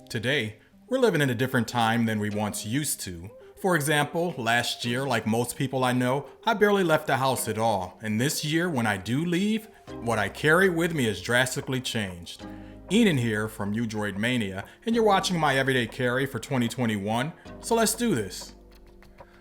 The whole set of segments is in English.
Today, we're living in a different time than we once used to. For example, last year, like most people I know, I barely left the house at all. And this year, when I do leave, what I carry with me has drastically changed. Ian here from Droid Mania, and you're watching my everyday carry for 2021, so let's do this.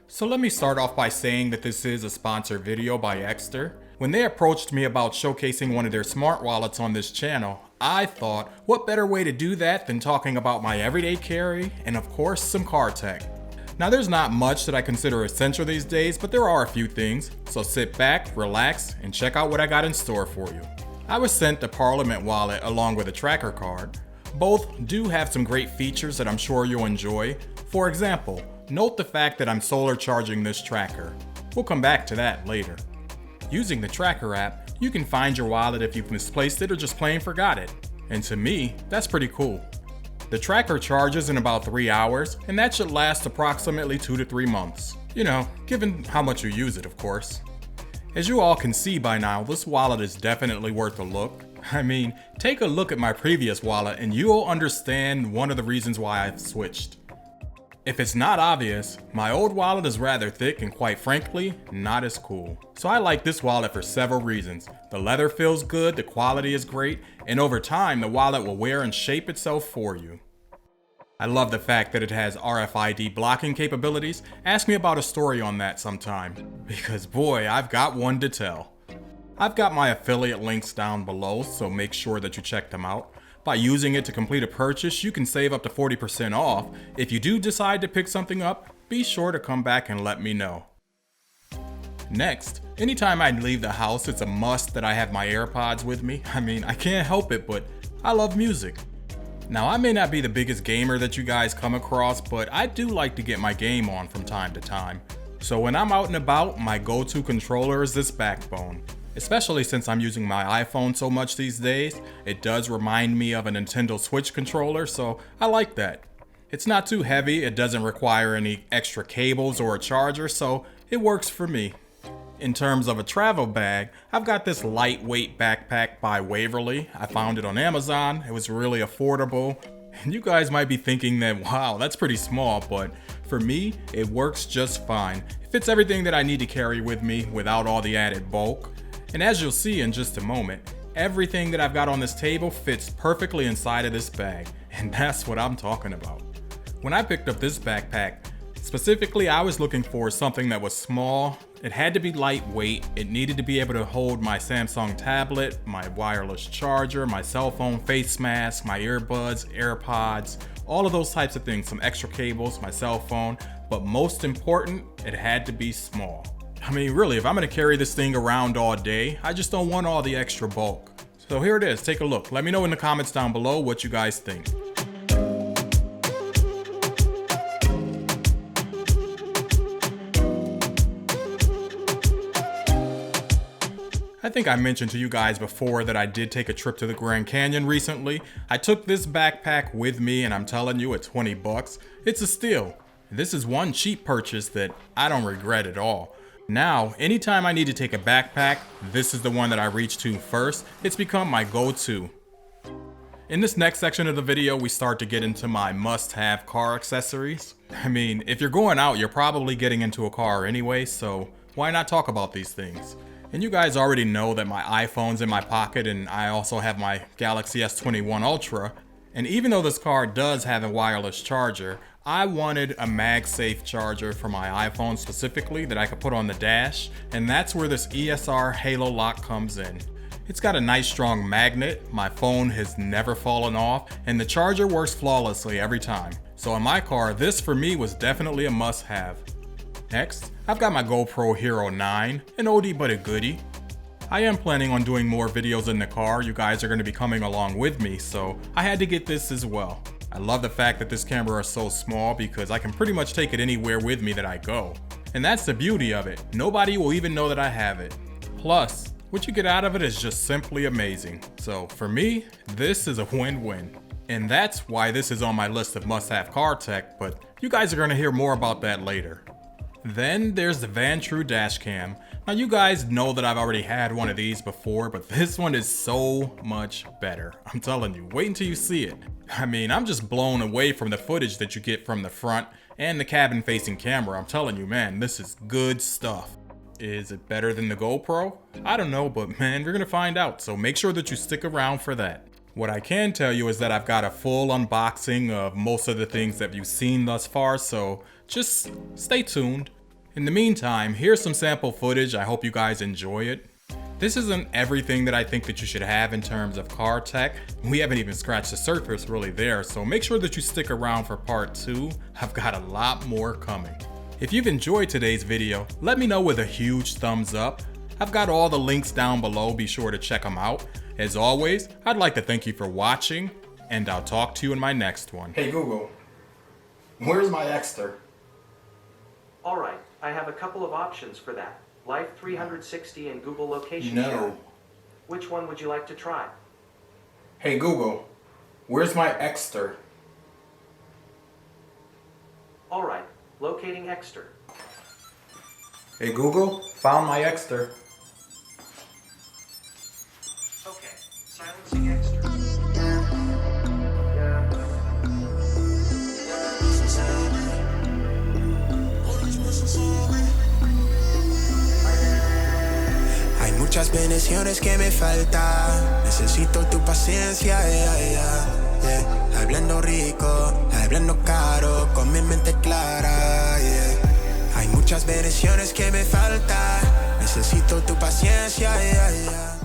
So let me start off by saying that this is a sponsored video by Exter. When they approached me about showcasing one of their smart wallets on this channel, I thought, what better way to do that than talking about my everyday carry and of course some car tech. Now there's not much that I consider essential these days, but there are a few things, so sit back, relax, and check out what I got in store for you. I was sent the Parliament wallet along with a tracker card. Both do have some great features that I'm sure you'll enjoy. For example, note the fact that I'm solar charging this tracker. We'll come back to that later. Using the tracker app, you can find your wallet if you've misplaced it or just plain forgot it. And to me, that's pretty cool. The tracker charges in about 3 hours, and that should last approximately 2 to 3 months. You know, given how much you use it, of course. As you all can see by now, this wallet is definitely worth a look. I mean, take a look at my previous wallet and you'll understand one of the reasons why I've switched. If it's not obvious, my old wallet is rather thick and quite frankly, not as cool. So I like this wallet for several reasons. The leather feels good, the quality is great, and over time the wallet will wear and shape itself for you. I love the fact that it has RFID blocking capabilities. Ask me about a story on that sometime, because boy, I've got one to tell. I've got my affiliate links down below, so make sure that you check them out. By using it to complete a purchase, you can save up to 40% off. If you do decide to pick something up, be sure to come back and let me know. Next, anytime I leave the house, it's a must that I have my AirPods with me. I mean, I can't help it, but I love music. Now, I may not be the biggest gamer that you guys come across, but I do like to get my game on from time to time. So when I'm out and about, my go-to controller is this Backbone. Especially since I'm using my iPhone so much these days, it does remind me of a Nintendo Switch controller, so I like that. It's not too heavy, it doesn't require any extra cables or a charger, so it works for me. In terms of a travel bag, I've got this lightweight backpack by Waverly. I found it on Amazon, it was really affordable. And you guys might be thinking that, wow, that's pretty small, but for me, it works just fine. It fits everything that I need to carry with me without all the added bulk. And as you'll see in just a moment, everything that I've got on this table fits perfectly inside of this bag, and that's what I'm talking about. When I picked up this backpack, specifically I was looking for something that was small, it had to be lightweight, it needed to be able to hold my Samsung tablet, my wireless charger, my cell phone face mask, my earbuds, AirPods, all of those types of things, some extra cables, my cell phone, but most important, it had to be small. I mean, really, if I'm gonna carry this thing around all day, I just don't want all the extra bulk. So here it is, take a look. Let me know in the comments down below what you guys think. I think I mentioned to you guys before that I did take a trip to the Grand Canyon recently. I took this backpack with me and I'm telling you, at 20 bucks, it's a steal. This is one cheap purchase that I don't regret at all. Now, anytime I need to take a backpack, this is the one that I reach to first. It's become my go-to. In this next section of the video, we start to get into my must-have car accessories. I mean, if you're going out, you're probably getting into a car anyway, so why not talk about these things? And you guys already know that my iPhone's in my pocket and I also have my Galaxy S21 Ultra. And even though this car does have a wireless charger, I wanted a MagSafe charger for my iPhone specifically that I could put on the dash, and that's where this ESR HaloLock comes in. It's got a nice strong magnet, my phone has never fallen off, and the charger works flawlessly every time. So in my car, this for me was definitely a must-have. Next, I've got my GoPro Hero 9, an oldie but a goodie. I am planning on doing more videos in the car, you guys are going to be coming along with me, so I had to get this as well. I love the fact that this camera is so small because I can pretty much take it anywhere with me that I go. And that's the beauty of it, nobody will even know that I have it. Plus, what you get out of it is just simply amazing. So for me, this is a win-win. And that's why this is on my list of must-have car tech, but you guys are going to hear more about that later. Then there's the VanTrue dash cam. Now you guys know that I've already had one of these before, but this one is so much better. I'm telling you, wait until you see it. I mean, I'm just blown away from the footage that you get from the front and the cabin facing camera. I'm telling you, man, this is good stuff. Is it better than the GoPro? I don't know, but man, we're gonna find out. So make sure that you stick around for that. What I can tell you is that I've got a full unboxing of most of the things that you've seen thus far, so just stay tuned. In the meantime, here's some sample footage. I hope you guys enjoy it. This isn't everything that I think that you should have in terms of car tech. We haven't even scratched the surface really there, so make sure that you stick around for part 2. I've got a lot more coming. If you've enjoyed today's video, let me know with a huge thumbs up. I've got all the links down below, be sure to check them out. As always, I'd like to thank you for watching, and I'll talk to you in my next one. Hey Google, where's my Exter? Alright, I have a couple of options for that. Life 360 and Google Location No. Share. Which one would you like to try? Hey Google, where's my Exter? Alright, locating Exter. Hey Google, found my Exter. Okay, silencing Exter. Hay muchas bendiciones que me faltan. Necesito tu paciencia, yeah. Hablando rico, hablando caro, con mi mente clara, yeah. Hay muchas bendiciones que me faltan. Necesito tu paciencia, yeah.